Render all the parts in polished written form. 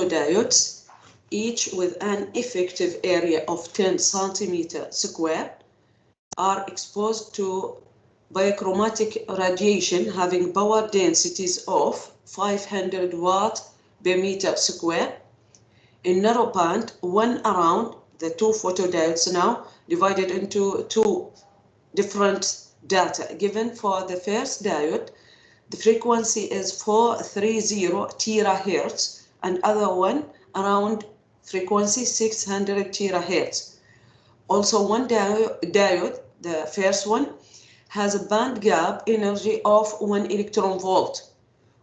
photodiodes, each with an effective area of 10 centimeters square, are exposed to biochromatic radiation having power densities of 500 watt per meter square in narrowband, one around the two photodiodes now divided into two different data. Given for the first diode, the frequency is 430 terahertz, and other one around frequency 600 terahertz. Also, one diode, the first one, has a band gap energy of 1 electron volt,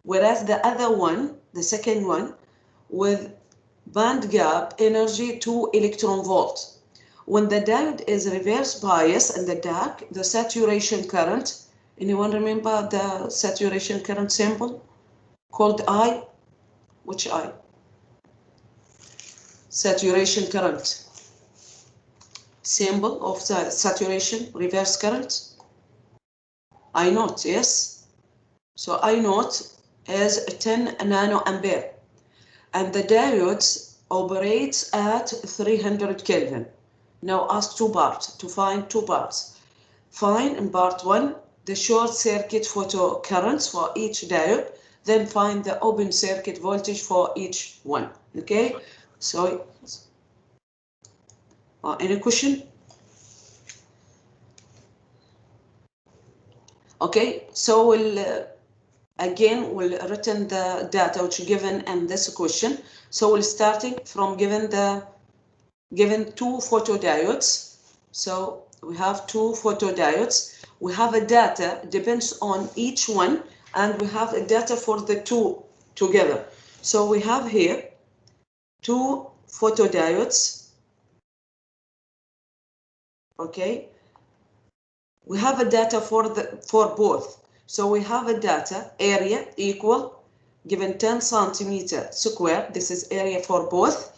whereas the other one, the second one, with band gap energy 2 electron volt. When the diode is reverse bias in the dark, the saturation current, anyone remember the saturation current symbol called I? Which I? Saturation current. Symbol of the saturation reverse current? I naught, yes? So I naught is 10 nanoampere. And the diodes operates at 300 Kelvin. Now ask two parts, to find two parts. Find in part one the short circuit photo currents for each diode, then find the open circuit voltage for each one. Okay, so any question? Okay, so we'll written the data which is given in this question. So we're starting from given two photodiodes. So we have two photodiodes. We have a data depends on each one, and we have a data for the two together. So we have here two photodiodes. Okay. We have a data for both. So we have a data area equal given 10 centimeter square. This is area for both.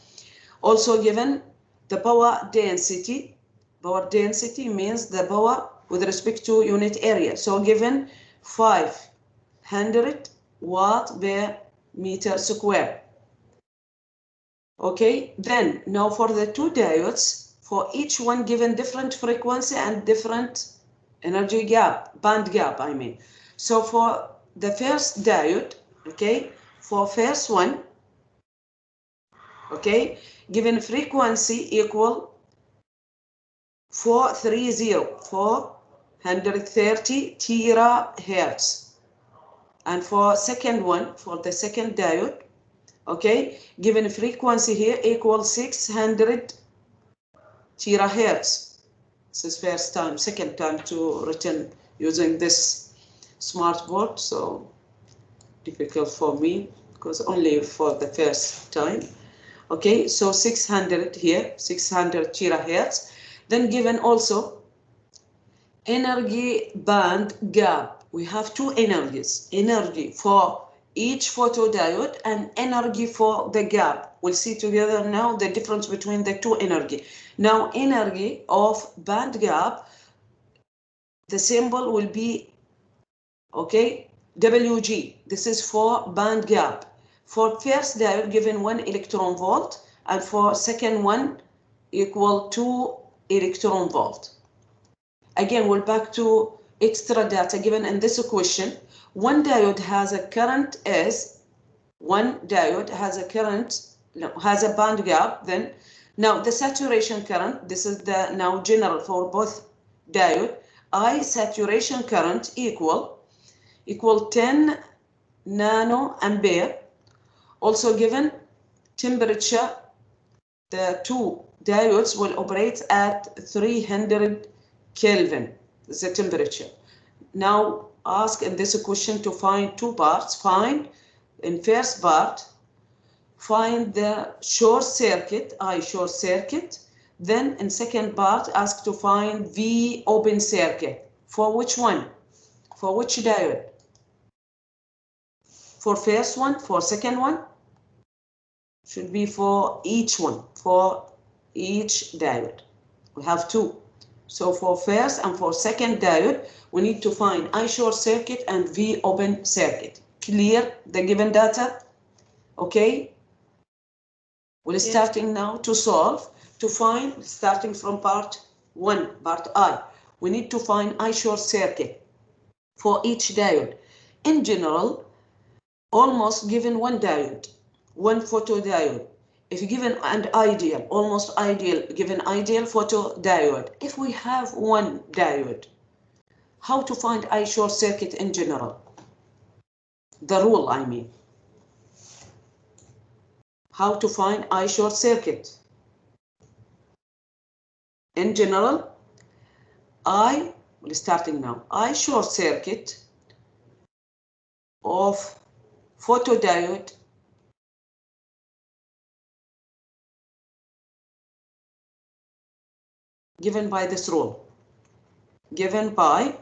Also given the power density. Power density means the power with respect to unit area. So given 500 watt per meter square. Okay, then now for the two diodes, for each one given different frequency and different energy gap, band gap, I mean. So for the first diode, okay, for first one, okay, given frequency equal 430 terahertz. And for second one, for the second diode, okay, given frequency here equals 600 terahertz. This is first time, second time to written using this smart board, so difficult for me because only for the first time. Okay, so 600 here, 600 terahertz. Then given also energy band gap. We have two energies, energy for each photodiode and energy for the gap. We'll see together now the difference between the two energy. Now energy of band gap, the symbol will be, okay, WG. This is for band gap. For first diode given 1 electron volt, and for second one equal 2 electron volt. Again, we're back to extra data given in this question. One diode has a current S, one diode has a current, has a band gap. Then now the saturation current, this is the now general for both diode. I saturation current equal 10 nanoampere. Also given temperature, the two diodes will operate at 300 Kelvin, is the temperature. Now ask in this question to find two parts. Find in first part, find the short circuit, I short circuit. Then in second part, ask to find V open circuit. For which one? For which diode? For first one, for second one? Should be for each one, for each diode. We have two. So for first and for second diode, we need to find I short circuit and V open circuit. Clear the given data? Okay. We're starting now to solve, to find, starting from part 1, part I. We need to find I short circuit for each diode. In general, almost given one diode, one photodiode. If given an ideal, almost ideal, given ideal photodiode, if we have one diode, how to find I short circuit in general? The rule, I mean. How to find I short circuit? In general, we're starting now, I short circuit of photodiode given by this rule. Given by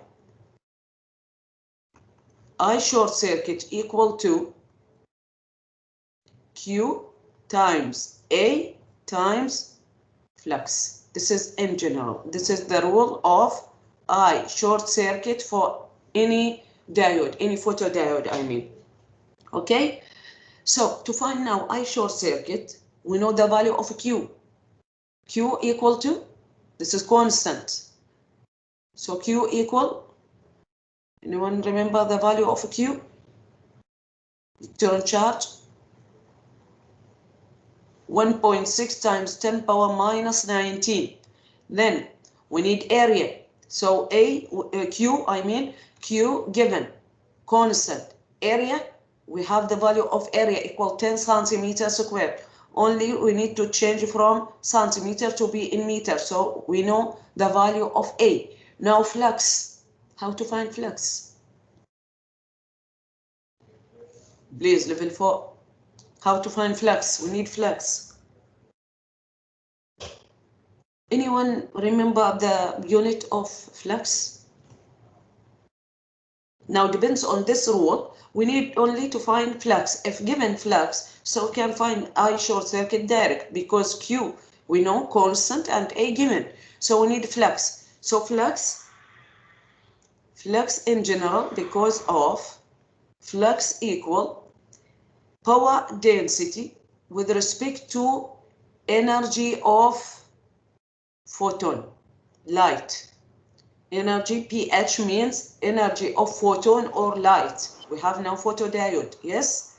I short circuit equal to Q times A times flux. This is in general. This is the rule of I short circuit for any diode, any photodiode, I mean. Okay? So to find now I short circuit, we know the value of Q. Q equal to, this is constant. So Q equal, anyone remember the value of Q? Electron charge, 1.6 times 10 power minus 19. Then we need area. So Q given constant. Area, we have the value of area equal 10 centimeters squared. Only we need to change from centimeter to be in meter. So we know the value of A. Now flux. How to find flux? Please, level 4. How to find flux? We need flux. Anyone remember the unit of flux? Now depends on this rule. We need only to find flux. If given flux, so we can find I short circuit direct because Q we know constant and A given. So we need flux. So flux in general, because of flux equal power density with respect to energy of photon, light. Energy, pH means energy of photon or light. We have now photodiode, yes?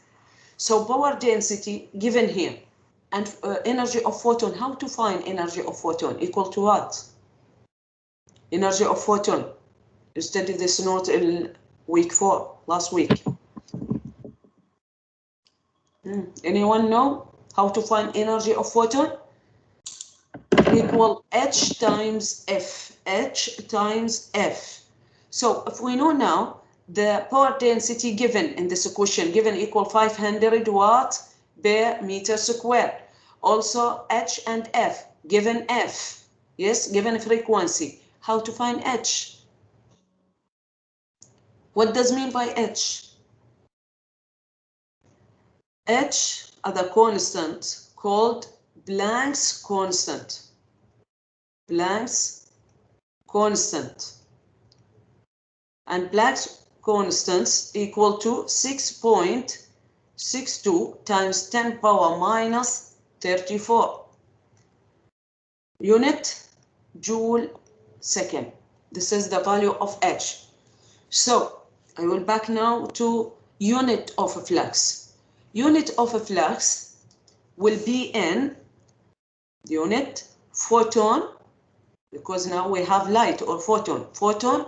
So power density given here. And energy of photon, how to find energy of photon? Equal to what? Energy of photon. You studied this note in week 4, last week. Anyone know how to find energy of photon? Equal H times F. H times F. So if we know now the power density given in this equation, given equal 500 watt per meter squared. Also H and F, given F. Yes, given frequency. How to find H? What does mean by H? H are the constant called Planck's constant. Planck's constant. And Planck's constants equal to 6.62 times 10 power minus 34. Unit joule second. This is the value of H. So I will back now to unit of flux. Unit of flux will be in unit photon, because now we have light or photon. Photon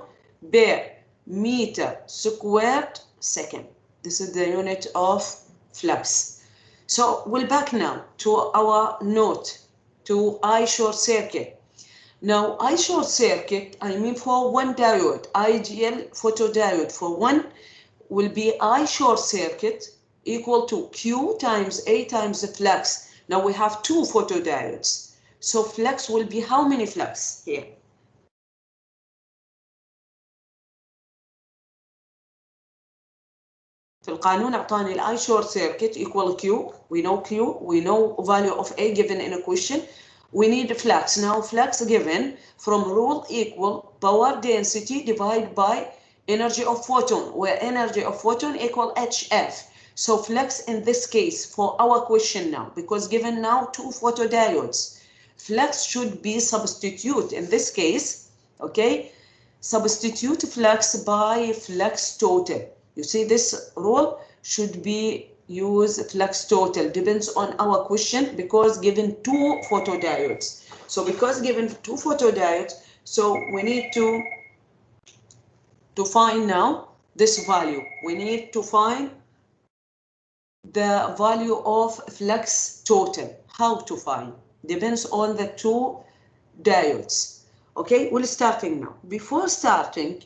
per meter squared second. This is the unit of flux. So we'll back now to our note, to I short circuit. Now I short circuit, I mean for one diode, ideal photodiode for one will be I short circuit equal to Q times A times the flux. Now we have two photodiodes. So flux will be how many flux here? في القانون أعطاني I short circuit equal Q. We know Q. We know value of A given in a question. We need flux. Now flux given from rule equal power density divided by energy of photon, where energy of photon equal HF. So flux in this case for our question now, because given now two photodiodes, flux should be substitute in this case, okay? Substitute flux by flux total. You see this rule should be use flux total, depends on our question because given two photodiodes. So because given two photodiodes, so we need to find now this value. We need to find the value of flux total. How to find? Depends on the two diodes. Okay, we're starting now. Before starting,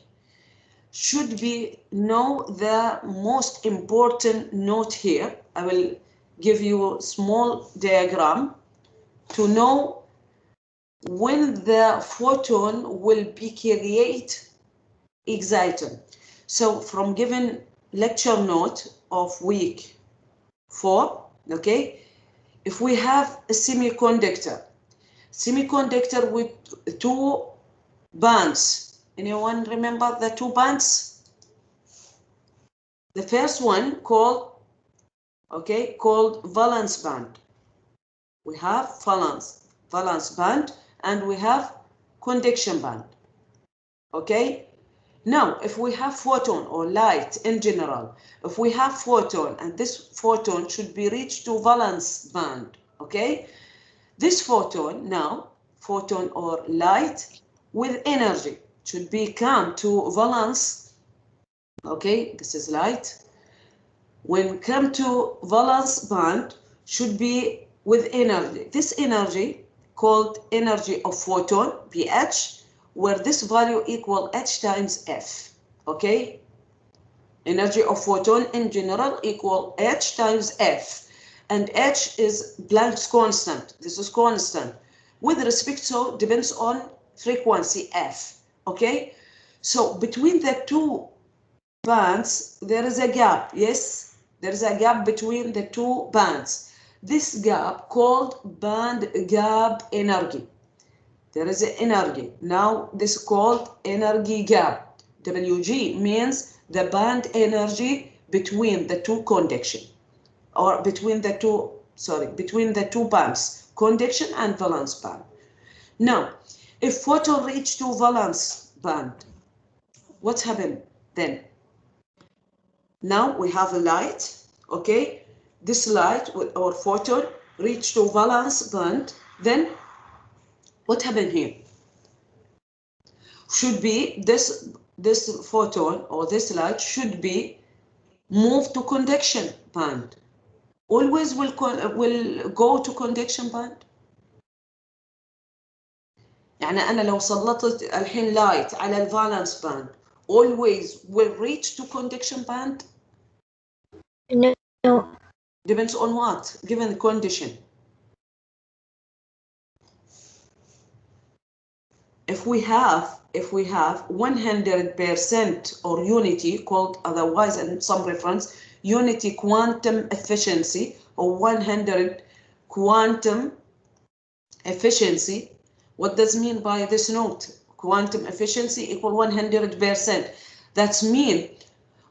should be know the most important note here. I will give you a small diagram to know when the photon will be create exciton. So from given lecture note of week 4, okay, if we have a semiconductor with two bands. Anyone remember the two bands? The first one called valence band. We have valence band and we have conduction band. Okay? Now, if we have photon or light in general, if we have photon and this photon should be reached to valence band, okay? This photon now, photon or light with energy should be come to valence, okay? This is light. When come to valence band should be with energy. This energy called energy of photon, pH, where this value equal H times F, okay? Energy of photon in general equal H times F, and H is Planck's constant. This is constant. With respect to, depends on frequency F, okay? So between the two bands, there is a gap, yes? There is a gap between the two bands. This gap called band gap energy. There is an energy. Now this is called energy gap. WG means the band energy between the two conduction, or between the two bands, conduction and valence band. Now, if photon reach to valence band, what happened then? Now we have a light, okay? This light or photon reach to valence band, then what happened here? Should be this photon or this light should be moved to conduction band. Always will go to conduction band. يعني أنا لو سلطت الحين light على الفالنس band, always will reach to conduction band? No. Depends on what? Given the condition. If we have 100% or unity, called otherwise in some reference, unity quantum efficiency or 100 quantum efficiency, what does mean by this note? Quantum efficiency equal 100%. That's mean,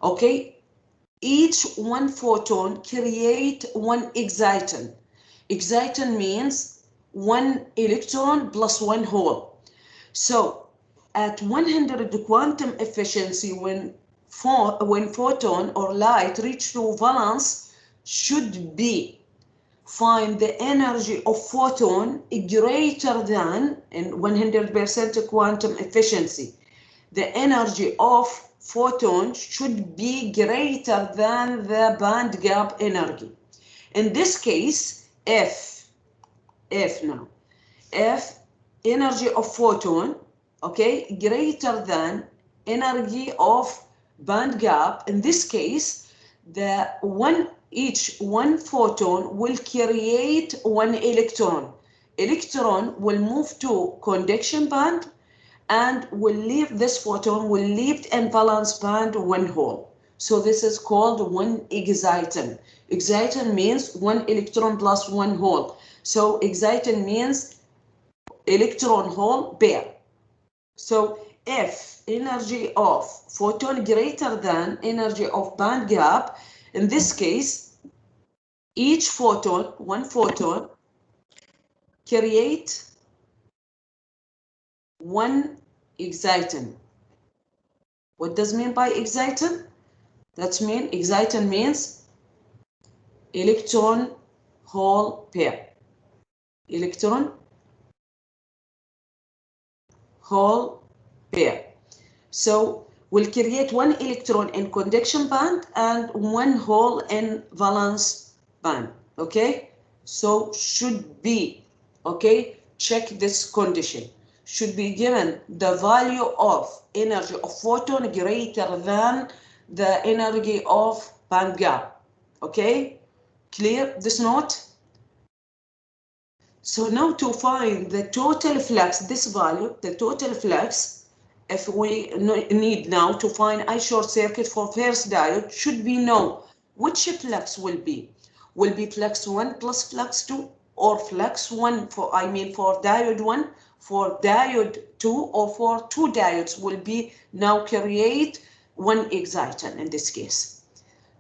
okay, each one photon create one exciton. Exciton means one electron plus one hole. So at 100 quantum efficiency, when photon or light reach to valence, should be find the energy of photon greater than in 100% quantum efficiency. The energy of photon should be greater than the band gap energy. In this case, F energy of photon, okay, greater than energy of band gap. In this case, each one photon will create one electron. Electron will move to conduction band and this photon will leave in valence band one hole. So this is called one exciton. Exciton means one electron plus one hole. So exciton means electron hole pair. So if energy of photon greater than energy of band gap, In this case, each photon, one photon, create one exciton. What does mean by exciton? That means exciton means electron hole pair. Electron hole pair. So we'll create one electron in conduction band and one hole in valence band. Okay, so should be, okay, check this condition, should be given the value of energy of photon greater than the energy of band gap. Okay, clear this note? So now to find the total flux, this value, the total flux, if we need now to find I short circuit for first diode, should be know which flux will be. Will be flux 1 plus flux 2, or flux 1 for, I mean for diode 1, for diode 2, or for two diodes will be now create one exciton in this case.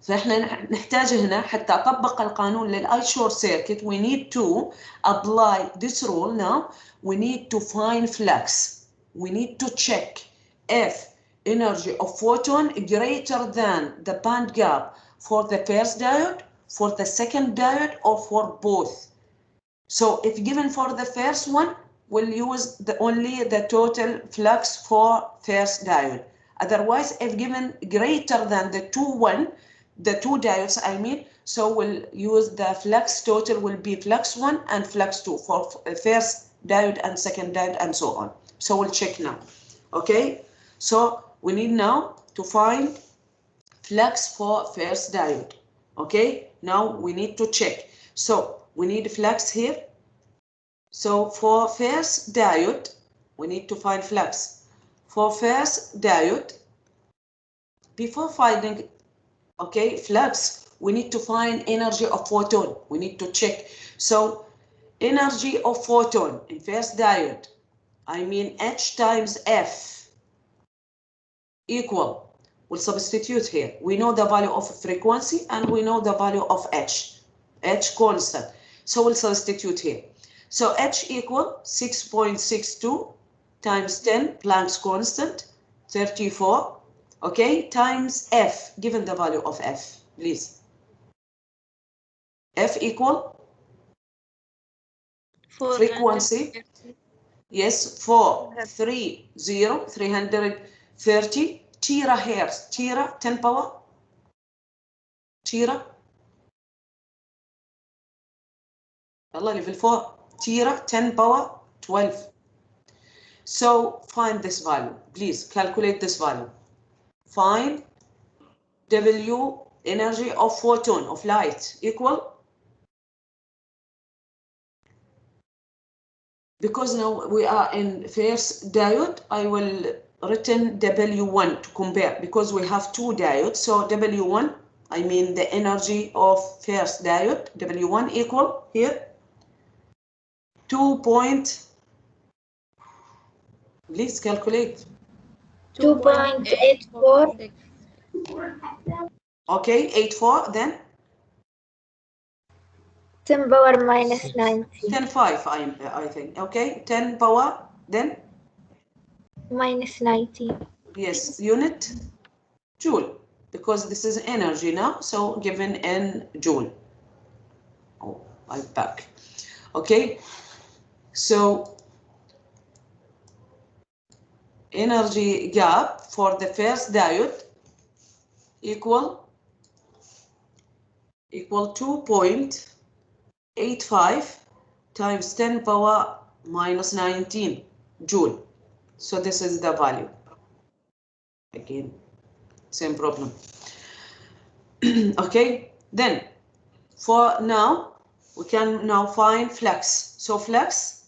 فاحنا نحتاج هنا حتى اطبق القانون للاي شورت سيركت we need to apply this rule. Now we need to find flux, we need to check if energy of photon greater than the band gap for the first diode, for the second diode, or for both. So if given for the first one, we'll use only the total flux for first diode. Otherwise, if given greater than the two diodes, I mean, so we'll use the flux total will be flux 1 and flux 2 for first diode and second diode and so on. So we'll check now. Okay, so we need now to find flux for first diode. Okay, now we need to check. So we need flux here. So for first diode, we need to find flux. For first diode, before finding, okay, flux, we need to find energy of photon. We need to check. So energy of photon in first diode, I mean H times F equal, we'll substitute here. We know the value of frequency and we know the value of H constant. So we'll substitute here. So H equal 6.62 times 10 Planck's constant, 34. Okay, times F, given the value of F, please. F equal frequency, yes, 330 terahertz, tera 10 power, tera, Allah level 4, tera 10 power 12. So find this value, please calculate this value. Find W, energy of photon of light, equal, because now we are in first diode, I will written W1 to compare because we have two diodes. So W1, I mean the energy of first diode, W1 equal here 2. Please calculate. 2.84. Okay, 84, then 10 power minus 90. 10.5, I think. Okay, 10 power, then Minus 90. yes, unit joule, because this is energy now, so given in joule. Oh, I'm back. Okay, so energy gap for the first diode equal 2.85 times 10 power minus 19 joule. So this is the value. Again, same problem. Okay, then for now, we can now find flux. So flux,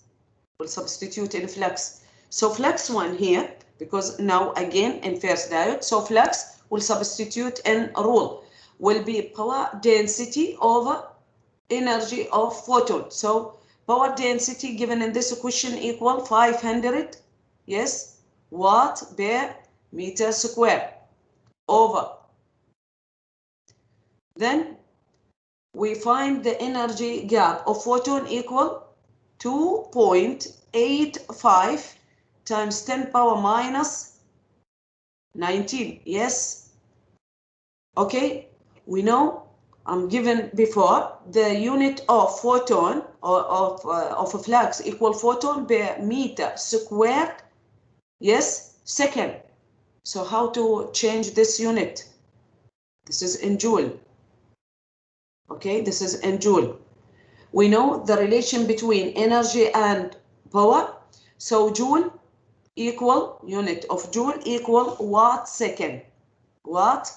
we'll substitute in flux. So flux 1 here, because now again in first diode, so flux will substitute in rule, will be power density over energy of photon. So power density given in this equation equal 500, yes, watt per meter square over Then we find the energy gap of photon equal 2.85 times 10 power minus 19. Yes. Okay. We know I'm given before the unit of photon or of a flux equal photon per meter squared. Yes, second. So how to change this unit? This is in joule. Okay, this is in joule. We know the relation between energy and power. So joule equal, unit of joule equal watt second. Watt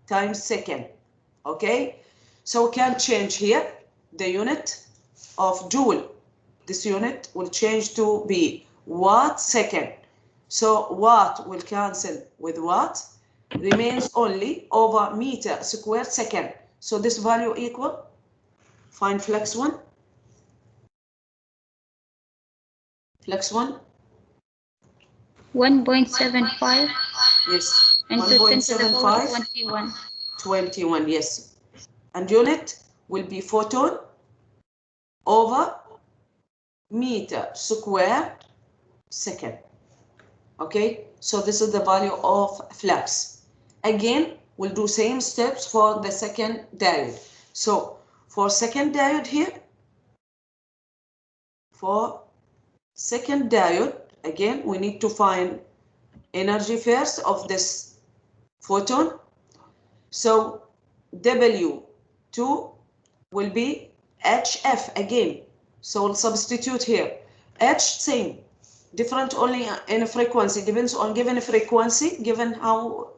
times second. Okay, so we can change here the unit of joule. This unit will change to be watt second. So watt will cancel with watt, remains only over meter squared second. So this value equal, find flex 1. Flex 1. 1.75. Yes. Into 10 to the power 21. 21, yes. And unit will be photon over meter squared second. Okay, so this is the value of flux. Again, we'll do same steps for the second diode. So for second diode here, for second diode, again, we need to find energy first of this photon. So W2 will be HF again. So we'll substitute here. H same, different only in frequency, depends on given frequency, given how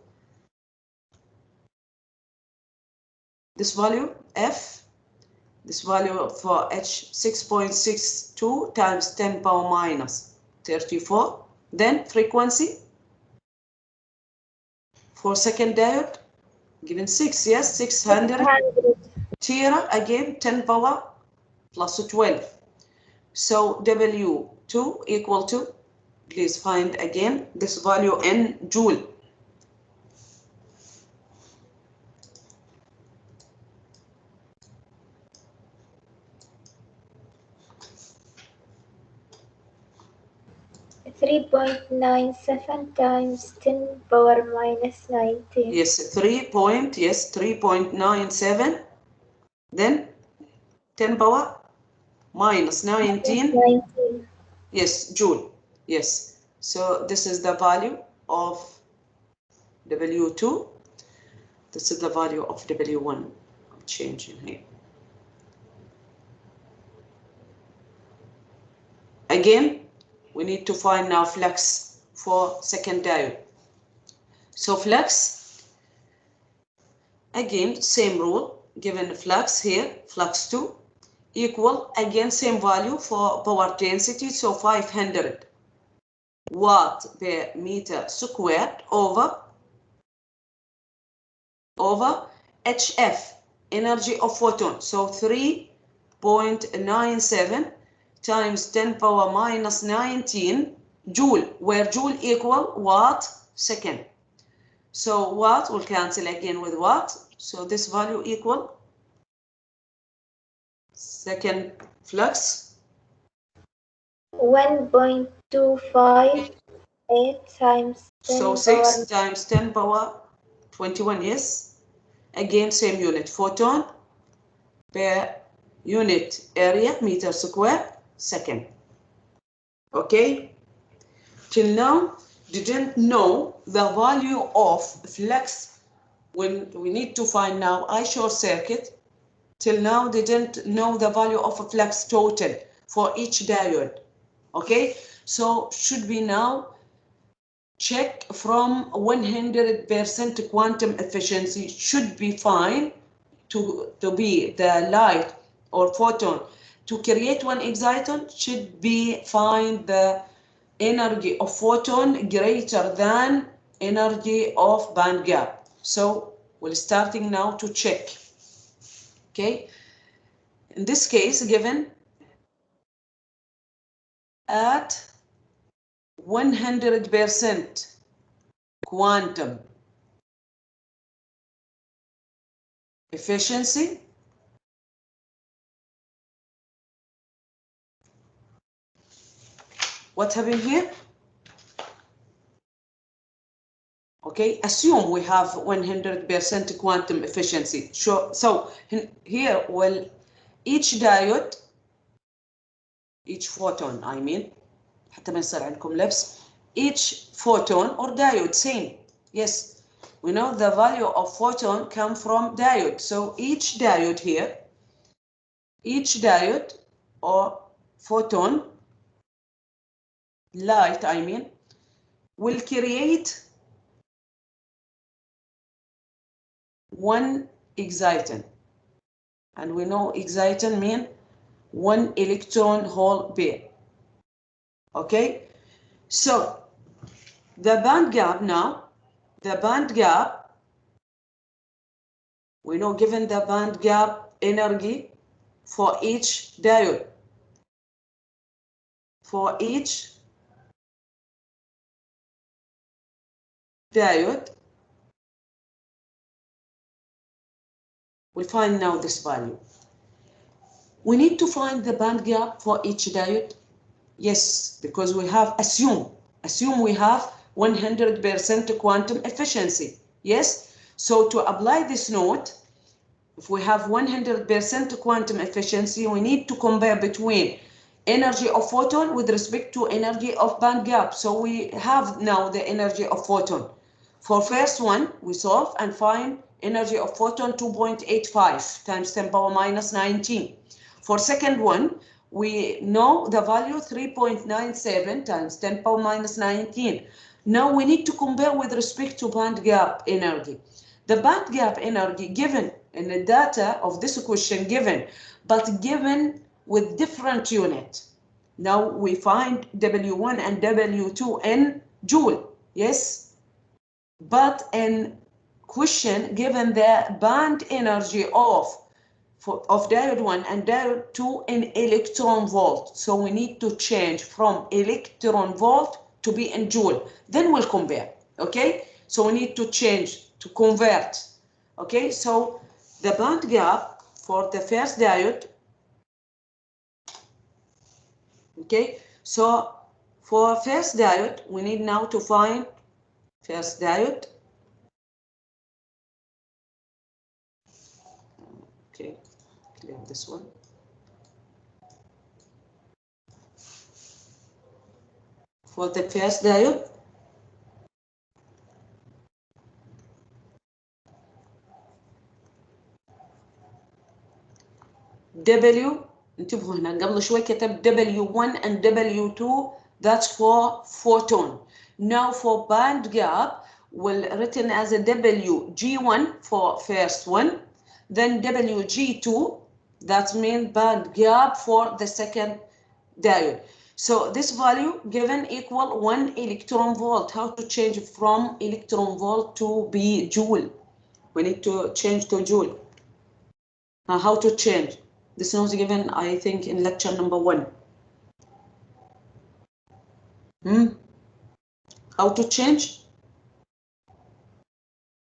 this value F, this value for H 6.62 times 10 power minus 34. Then frequency for second diode given 6, yes, 600 tera, again 10 power plus 12. So W2 equal to, please find again this value in joule. .97 times 10 power minus 19. Yes, 3.97. Then 10 power minus 19. 19. Yes, joule. Yes. So this is the value of W2. This is the value of W1. I'm changing here. Again, we need to find now flux for second diode. So flux, again, same rule, given flux here, flux 2, equal, again, same value for power density, so 500 watt per meter squared over HF, energy of photon, so 3.97 times 10 power minus 19 joule, where joule equal watt second. So watt will cancel again with watt, so this value equal second flux 1.258 times 10 so power 6 times 10 power 21, yes, again same unit, photon per unit area meter square second. Okay, till now didn't know the value of flux. When we need to find now I short circuit, till now didn't know the value of a flux total for each diode. Okay, so should be now check from 100% quantum efficiency should be fine to be the light or photon to create one exciton should be find the energy of photon greater than energy of band gap. So we're starting now to check. Okay, in this case given at 100% quantum efficiency. What happened here? Okay, assume we have 100% quantum efficiency. So here, well, each diode, each photon, I mean, حتى ما يصير عندكم لبس, each photon or diode, same. Yes, we know the value of photon come from diode. So each diode here, each diode or photon, light, I mean, will create one exciton. And we know exciton mean one electron hole pair. Okay, so the band gap now, the band gap, we know given the band gap energy for each diode, for each diode, we find now this value. We need to find the band gap for each diode. Yes, because we have assume we have 100% quantum efficiency. Yes, so to apply this note, if we have 100% quantum efficiency, we need to compare between energy of photon with respect to energy of band gap. So we have now the energy of photon. For first one, we solve and find energy of photon 2.85 times 10 power minus 19. For second one, we know the value 3.97 times 10 power minus 19. Now we need to compare with respect to band gap energy. The band gap energy given in the data of this question given, but given with different unit. Now we find W1 and W2 in joule, yes? But in question given the band energy of diode 1 and diode 2 in electron volt. So we need to change from electron volt to be in joule. Then we'll compare, okay? So we need to change, to convert, okay? So the band gap for the first diode, okay? So for first diode, we need now to find first diode. Okay, clear this one. For the first diode, W, انتبهوا هنا قبل شوي كتب W1 and W2, that's for photon. Now for band gap, will written as a WG1 for first one, then WG2, that means band gap for the second diode. So this value given equal 1 electron volt. How to change from electron volt to be joule? We need to change to joule. How to change? This was given, I think, in lecture number 1. How to change?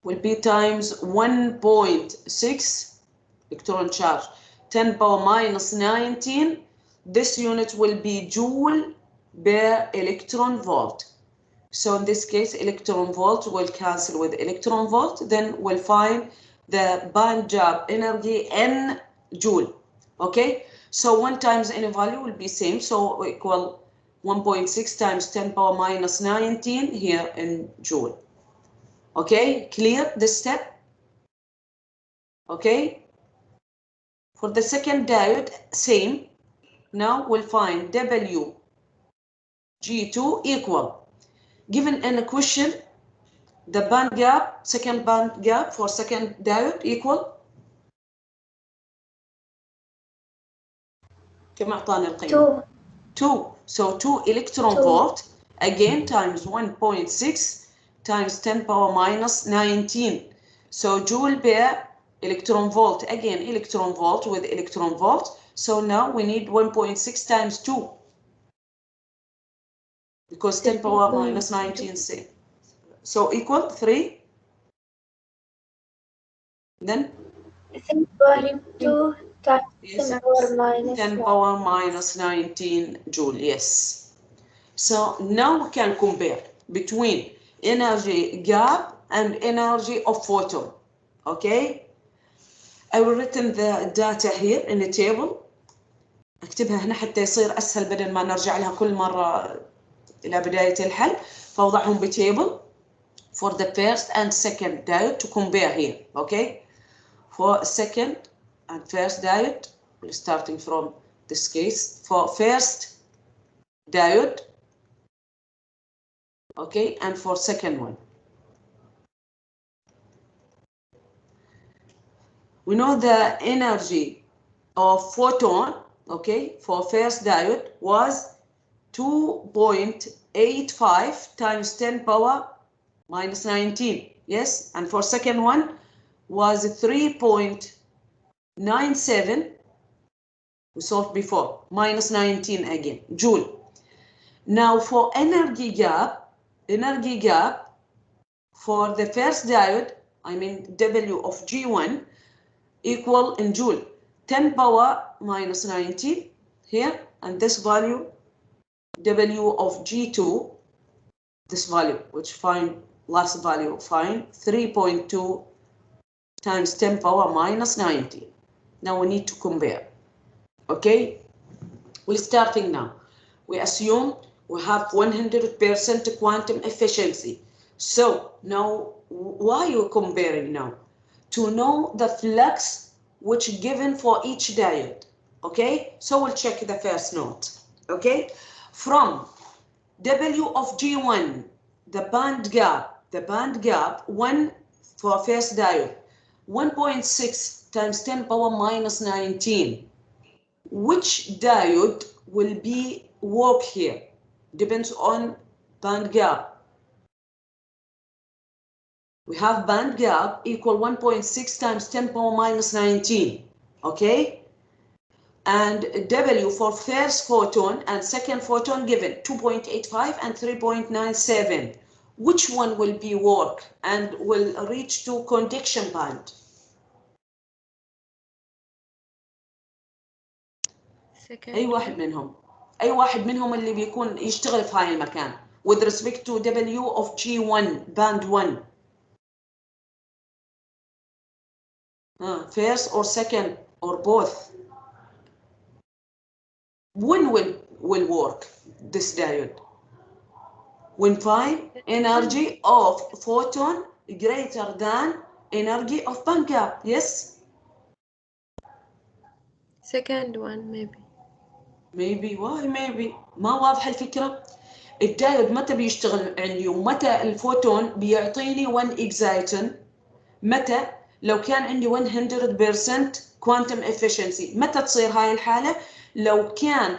Will be times 1.6 electron charge, 10 power minus 19. This unit will be joule per electron volt. So in this case, electron volt will cancel with electron volt. Then we'll find the band gap energy in joule. Okay, so 1 times any value will be same, so equal 1.6 times 10 power minus 19 here in joule. Okay, clear this step? Okay, for the second diode, same. Now we'll find WG2 equal, given in a question, the band gap, second band gap for second diode equal كم أعطانا القيمة؟ 2. So 2 electron volt again times 1.6 times 10 power minus 19. So joule per electron volt, again electron volt with electron volt. So now we need 1.6 times 2 because 10 power minus 19 same. So equal 3. Then 3.2 times Yes, 10 power minus 10 9. power minus 19 joule, yes. So now we can compare between energy gap and energy of photon, okay? I will written the data here in the table. اكتبها هنا حتى يصير أسهل بدل ما نرجع لها كل مرة إلى بداية الحل. فأوضعهم بتable for the first and second diode to compare here, okay? For second and first diode, we're starting from this case. For first diode, okay, and for second one. We know the energy of photon, okay, for first diode was 2.85 times 10 power minus 19, yes, and for second one was 3.97, we solved before, minus 19 again, joule. Now for energy gap for the first diode, I mean W of G1 equal in joule 10 power minus 19 here, and this value W of G2, this value, which find last value, find 3.2 times 10 power minus 19. Now we need to compare, okay? We're starting now. We assume we have 100% quantum efficiency. So now, why are you comparing now? To know the flux which given for each diode, okay? So we'll check the first note, okay? From W of G1, the band gap, one for first diode, 1.6 times 10 power minus 19. Which diode will be work here? Depends on band gap. We have band gap equal 1.6 times 10 power minus 19, okay? And W for first photon and second photon given 2.85 and 3.97. Which one will be work and will reach to conduction band? أي واحد منهم اللي بيكون يشتغل في هاي المكان with respect to W of G1 band 1. First or second or both? When will work this diode? When find energy of photon greater than energy of band gap, yes? Second one maybe. Maybe, why maybe؟ ما واضحة الفكرة؟ الدايود متى بيشتغل عندي ومتى الفوتون بيعطيني 1 exciton؟ متى؟ لو كان عندي 100% quantum efficiency. متى تصير هاي الحالة؟ لو كان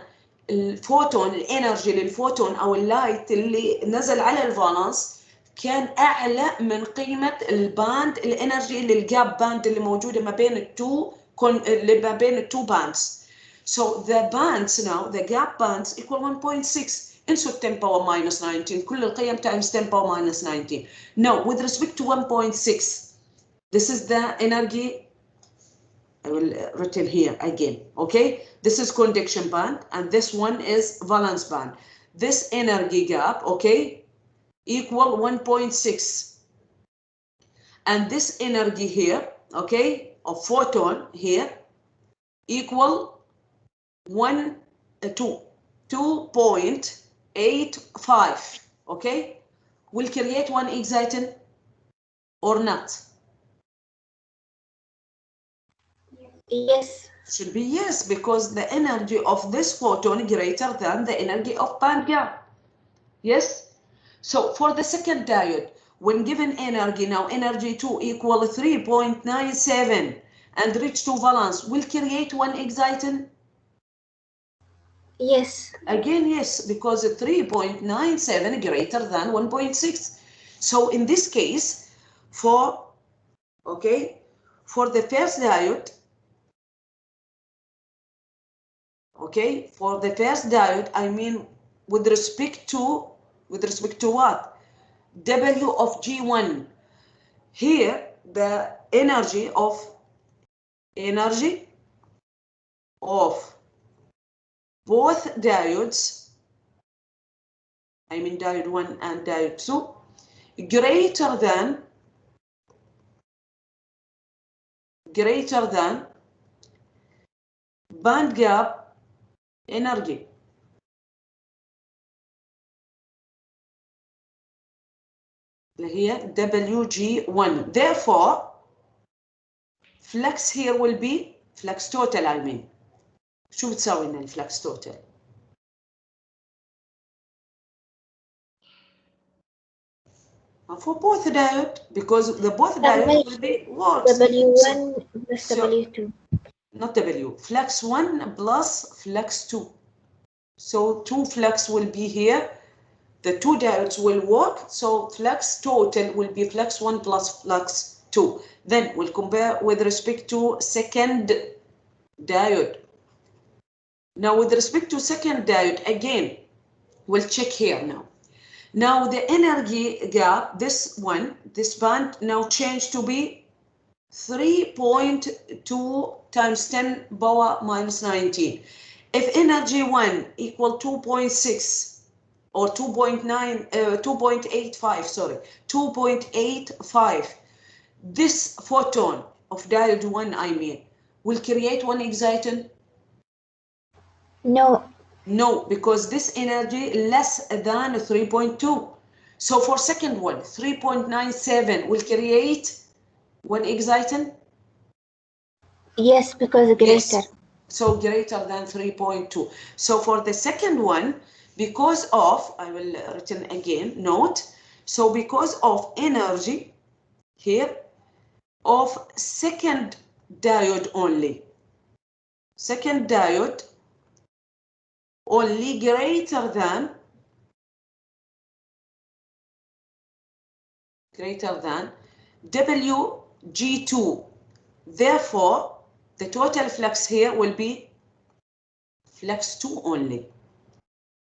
الفوتون الانرجي للفوتون او اللايت اللي نزل على الفالنس كان اعلى من قيمة الباند الانرجي للجاب باند اللي موجودة ما بين التو bands. So the bands now, the gap bands equal 1.6. انسوا 10 power minus 19. كل القيم times 10 power minus 19. Now, with respect to 1.6, this is the energy, I will written here again, okay? This is conduction band, and this one is valence band. This energy gap, okay, equal 1.6. And this energy here, okay, of photon here, equal 2.85, okay? Will create 1 exciton or not? Yes. Should be yes, because the energy of this photon greater than the energy of band gap. Yes? So for the second diode, when given energy, now energy 2 equal 3.97 and reach to valence, will create 1 exciton? Yes. Again, yes, because 3.97 greater than 1.6. So in this case, for the first diode, for the first diode, I mean with respect to what? W of G1. Here, the energy of energy of both diodes, I mean diode 1 and diode 2, greater than band gap energy. اللي هي WG1. Therefore, flux here will be flux total, I mean. شو بتساوي لنا الفلكس total؟ For both diode, because the both diode will be works. W1 plus So- W2. Not W, flux 1 plus flux 2. So 2 flux will be here. The 2 diodes will work. So flux total will be flux 1 plus flux 2. Then we'll compare with respect to second diode. Now with respect to second diode, again, we'll check here now. Now the energy gap, this band now changed to be 3.2 times 10 power minus 19. If energy 1 equal 2.6 or 2.85, sorry, 2.85, this photon of diode 1, I mean, will create one exciton? No. No, because this energy less than 3.2. So for second one, 3.97 will create one exciton? Yes, because greater. Yes. So greater than 3.2. So for the second one, because of, I will written again, note, so because of energy here of second diode only, second diode only greater than WG2. Therefore, the total flux here will be flux 2 only.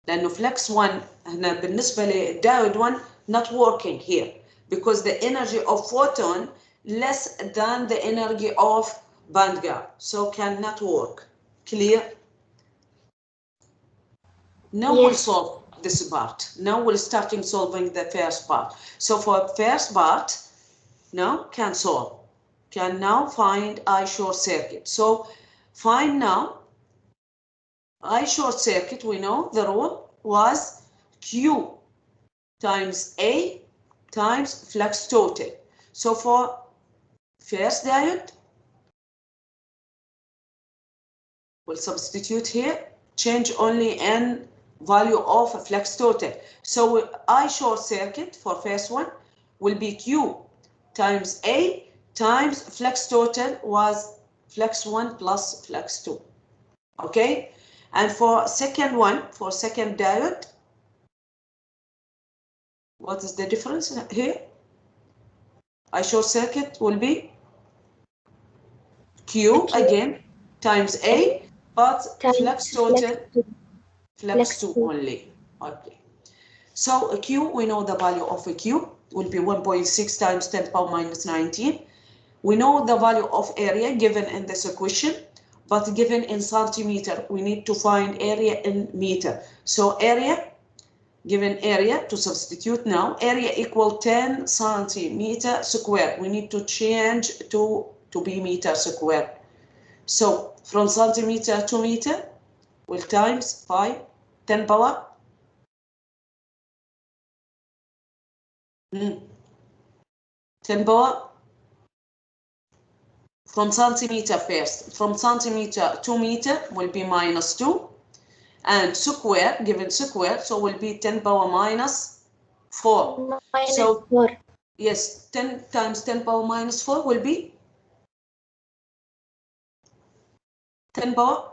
لأنه flux 1 هنا بالنسبة للdiode 1 not working here because the energy of photon less than the energy of band gap, so cannot work. Clear? Now we'll Yes. solve this part. Now we're starting solving the first part. So for first part, now can solve. Can now find I short circuit. So find now I short circuit. We know the rule was Q times A times flux total. So for first diode, we'll substitute here, change only n value of flux total. So I short circuit for first one will be Q times A times flux total was flux 1 plus flux 2. Okay? And for second one, for second diode, what is the difference here? I short circuit will be Q again times A, but flux total flux 2 only. Okay. So a Q, we know the value of a Q will be 1.6 times 10 power minus 19. We know the value of area given in this equation, but given in centimeter, we need to find area in meter. So area, given area to substitute now, area equal 10 centimeter square. We need to change to be meter square. So from centimeter to meter, will times 5, 10 power. 10 power. From centimeter first. From centimeter to meter will be minus 2. And square, given square, so will be 10 power minus 4. Minus So 4. yes, 10 times 10 power minus 4 will be 10 power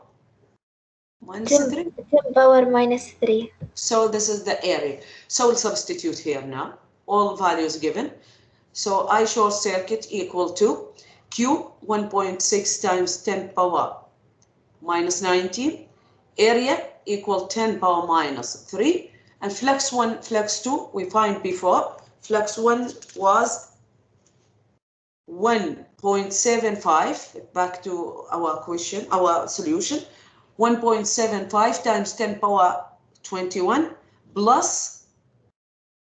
minus 3. 10 power minus 3. So this is the area. So we'll substitute here now. All values given. So I short circuit equal to Q 1.6 times 10 power minus 19. Area equal 10 power minus 3. And flux 1, flux 2, we find before. Flux 1 was 1 1.75, back to our question, our solution, 1.75 times 10 power 21 plus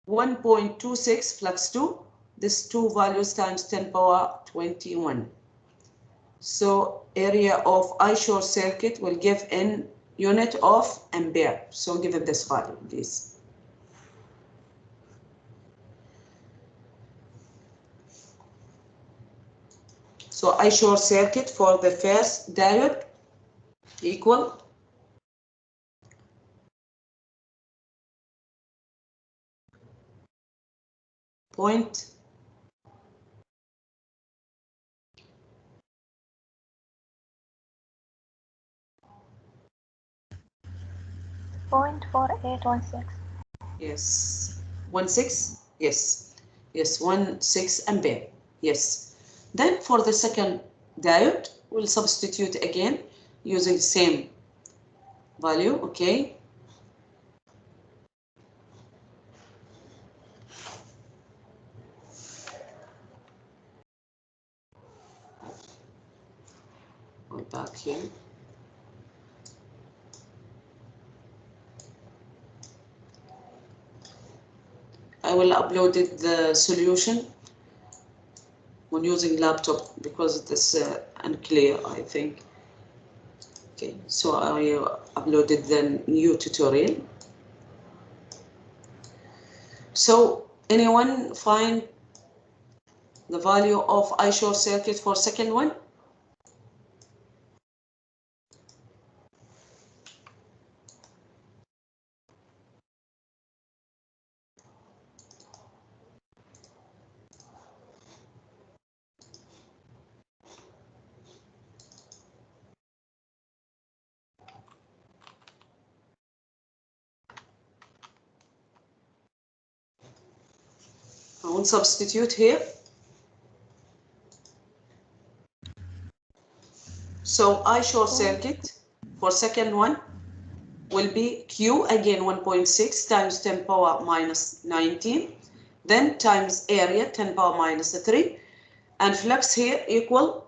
1.26 flux 2, this two values times 10 power 21. So area of I short circuit will give in unit of ampere. So give it this value, please. So I short circuit for the first diode equal 0.4816. Yes, 16. Yes, yes, 16 ampere. Yes. Then for the second diode, we'll substitute again using the same value. Okay. Go back here. I will upload the solution when using laptop because it is unclear, I think. Okay, so I uploaded the new tutorial. So anyone find the value of I short circuit for second one? I will substitute here. So I short circuit for second one will be Q again 1.6 times 10 power minus 19, then times area 10 power minus 3, and flux here equal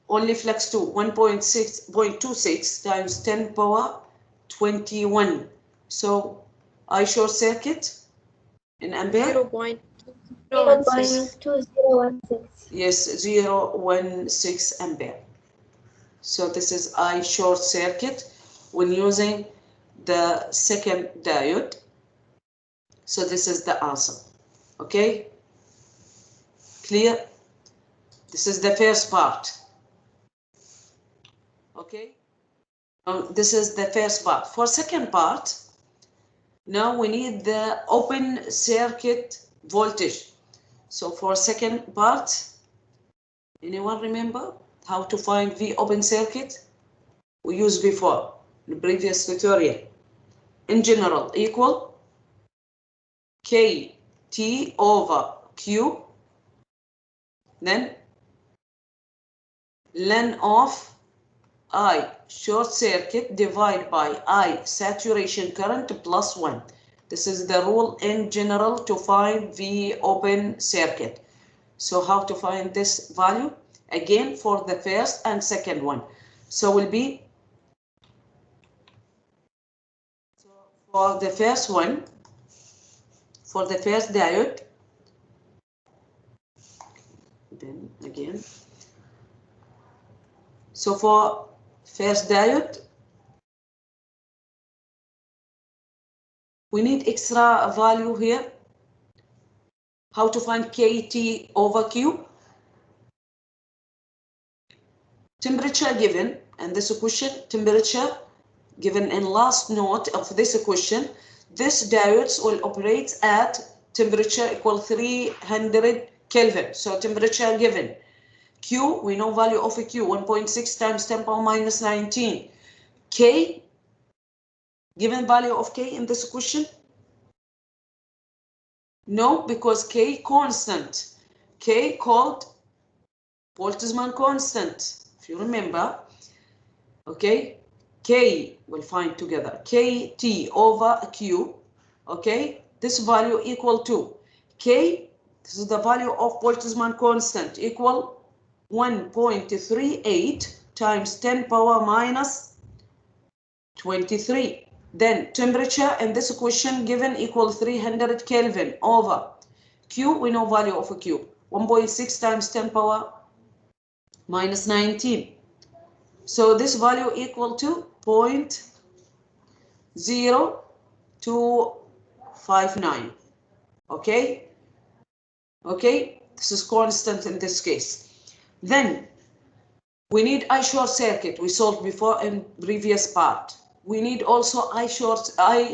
only flux 2 1.26 times 10 power 21. So I short circuit in ampere 0.2016. yes 0.16 ampere. So this is I short circuit when using the second diode. So this is the answer. Okay, clear? This is the first part. Okay, now this is the first part. For second part, now we need the open circuit voltage. So for second part, anyone remember how to find V open circuit? We used before in the previous tutorial. In general, equal KT over Q, then ln of I short circuit divided by I saturation current plus 1. This is the rule in general to find V open circuit. So how to find this value? Again for the first and second one. So will be for the first one, for the first diode, then again. So for first diode, we need extra value here. How to find KT over Q? Temperature given, and this question, temperature given in last note of this question, this diodes will operate at temperature equal 300 Kelvin. So temperature given. Q, we know value of a Q, 1.6 times 10 power minus 19. K, given value of K in this question? No, because K constant. K called Boltzmann constant, if you remember. Okay, K we'll find together. KT over Q. Okay, this value equal to K This is the value of Boltzmann constant equal 1.38 times 10 power minus 23. Then temperature in this question given equal 300 Kelvin over Q. We know value of a Q. 1.6 times 10 power minus 19. So this value equal to 0.0259. Okay? Okay? This is constant in this case. Then we need I short circuit. We solved before in previous part. We need also I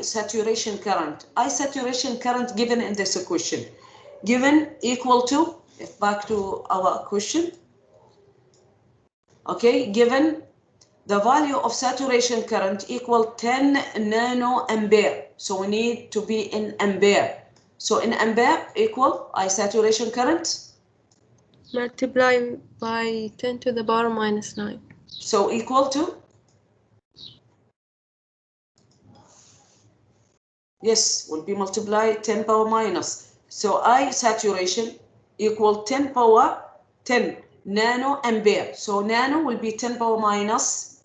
saturation current. I saturation current given in this equation. Given equal to, if back to our question. Okay, given the value of saturation current equal 10 nanoampere. So we need to be in ampere. So in ampere equal I saturation current. Multiply by 10 to the power minus 9. So equal to? Yes, will be multiplied 10 power minus. So I saturation equal 10 power 10 nanoampere. So nano will be 10 power minus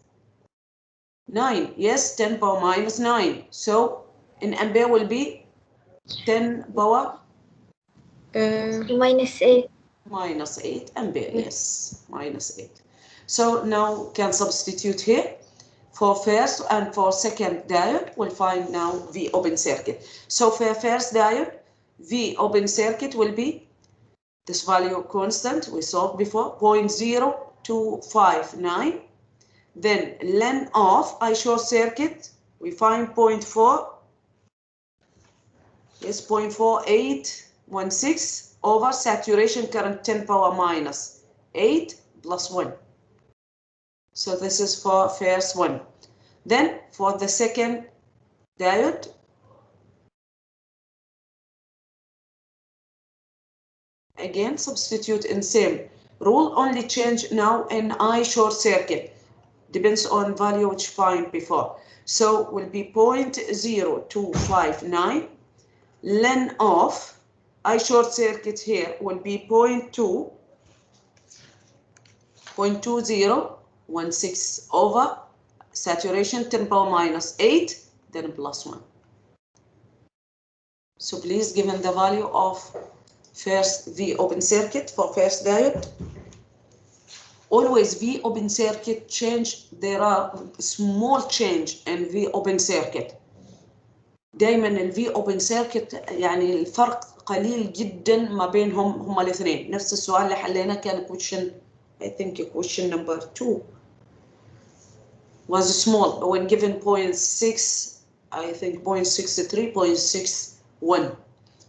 9. Yes, 10 power minus 9. So in ampere will be 10 power minus 8. minus 8 ampere. Yes, minus 8. So now can substitute here. For first and for second diode, we'll find now V open circuit. So for first diode, V open circuit will be this value constant we solved before, 0.0259. Then length of I short circuit, we find 0.4. Yes, 0.4816 over saturation current 10 power minus 8 plus 1. So this is for first one. Then for the second diode, again substitute in same rule, only change now in I short circuit. Depends on value which find before. So will be 0.0259. Length of I short circuit here will be 0.2016 over saturation 10 power minus 8, then plus 1. So please, given the value of first V open circuit for first diode, always V open circuit change, there are small change in V open circuit. دايما ال V open circuit يعني الفرق قليل جدا ما بينهم هما الاثنين. نفس السؤال اللي حليناه كان question, I think question number 2 was small when given 0.6, I think 0.63, 0.61.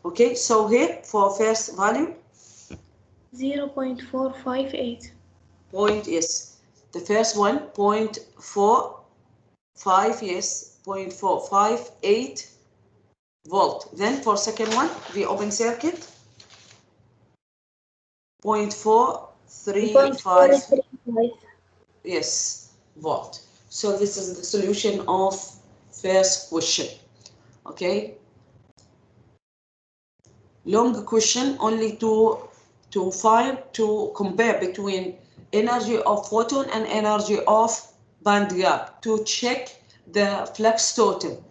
Okay, so here for first value 0.458. Point, yes, the first one 0.45, yes, 0.458 volt. Then for second one, the open circuit 0.435, yes, volt. So this is the solution of first question. Okay, long question only to compare between energy of photon and energy of band gap to check the flux total.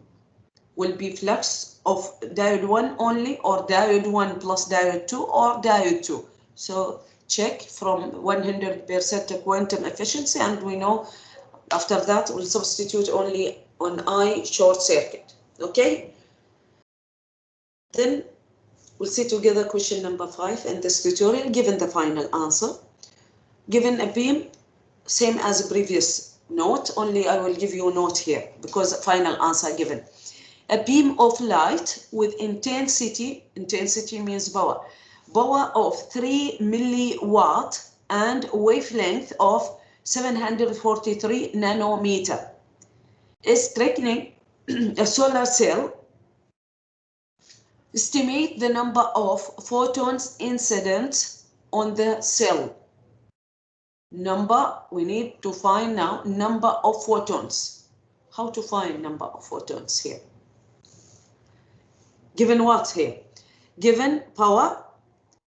Will be flux of diode 1 only, or diode 1 plus diode 2, or diode 2. So check from 100% quantum efficiency, and we know after that we'll substitute only on I short circuit. Okay, then we'll see together question number 5 in this tutorial. Given the final answer, given a beam, same as a previous note, only I will give you a note here because final answer given. A beam of light with intensity means power of 3 milliwatt and wavelength of 743 nanometer is striking a solar cell. Estimate the number of photons incident on the cell. Number, we need to find now number of photons. How to find number of photons here? Given what here? Given power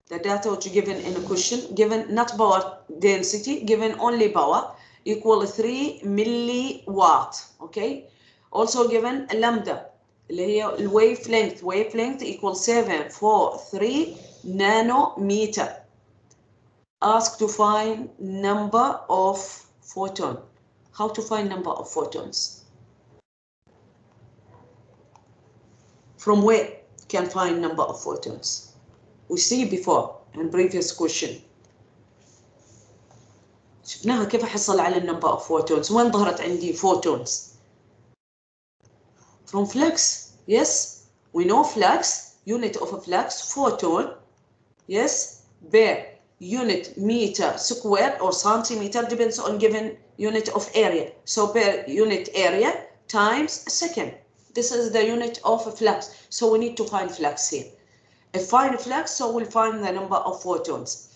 the data which given in a question, given not power density, given only power, equal 3 milliwatt. Okay. Also given lambda اللي هي الويف length equal 743 nanometer. Ask to find number of photon. How to find number of photons? From where can find number of photons? We see before in previous question. شفناها كيف أحصل على number of photons. وين ظهرت عندي photons? From flux. Yes, we know flux, unit of a flux, photon. Yes, per unit meter square or centimeter, depends on given unit of area. So per unit area times a second. This is the unit of a flux. So we need to find flux here. If find flux, so we'll find the number of photons.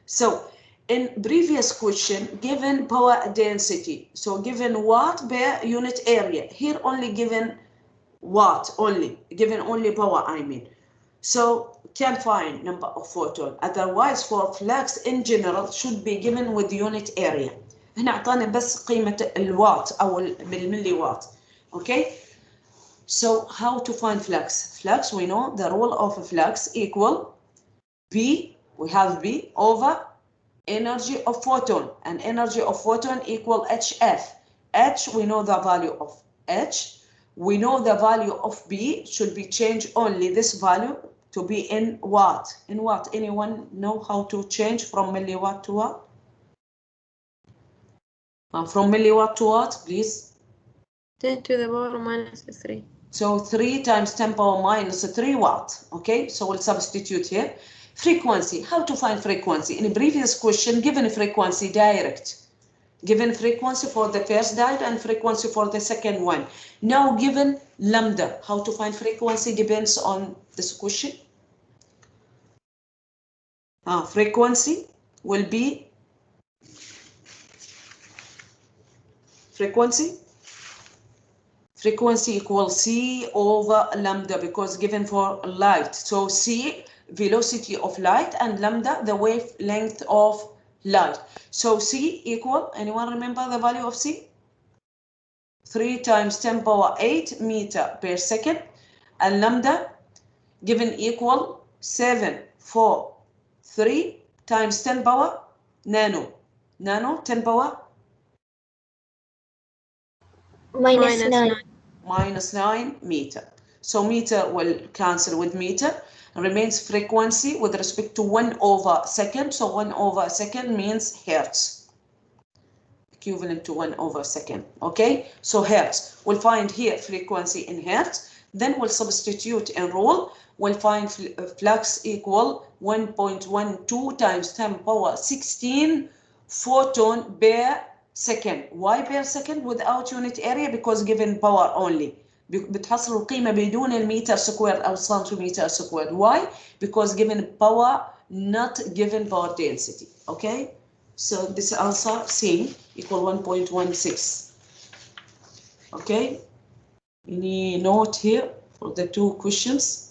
So in previous question, given power density, so given watt per unit area. Here only given watt only, given only power I mean. So can find number of photon. Otherwise for flux in general should be given with unit area. هنا أعطانا بس قيمة الوات أو بالملي وات. Okay. So how to find flux? Flux, we know the rule of a flux equal V, we have V over energy of photon, and energy of photon equal HF. H, we know the value of H. We know the value of B should be changed only this value to be in watt. In watt, anyone know how to change from milliwatt to watt? From milliwatt to watt, please. 10 to the power minus 3. So 3 times 10 power minus 3 watt. Okay, so we'll substitute here. Frequency, how to find frequency? In the previous question, given frequency direct. Given frequency for the first diode and frequency for the second one. Now given lambda, how to find frequency depends on this question. Frequency will be frequency equals C over lambda because given for light. So C, velocity of light, and lambda, the wavelength of light. So C equal, anyone remember the value of C? 3 times 10 power 8 meter per second, and lambda given equal 743 times 10 power nano 10 power minus 9. Minus 9 meter. So meter will cancel with meter. Remains frequency with respect to 1 over second. So 1 over second means hertz. Equivalent to 1 over second. Okay, so hertz. We'll find here frequency in hertz. Then we'll substitute in rule. We'll find flux equal 1.12 times 10 power 16 photon per second. Why per second without unit area? Because given power only. بتحصلوا القيمة بدون المتر سكوير أو سنتيمتر سكوير. Why? Because given power, not given power density. Okay? So this answer C equal 1.16. Okay? Any note here for the two questions?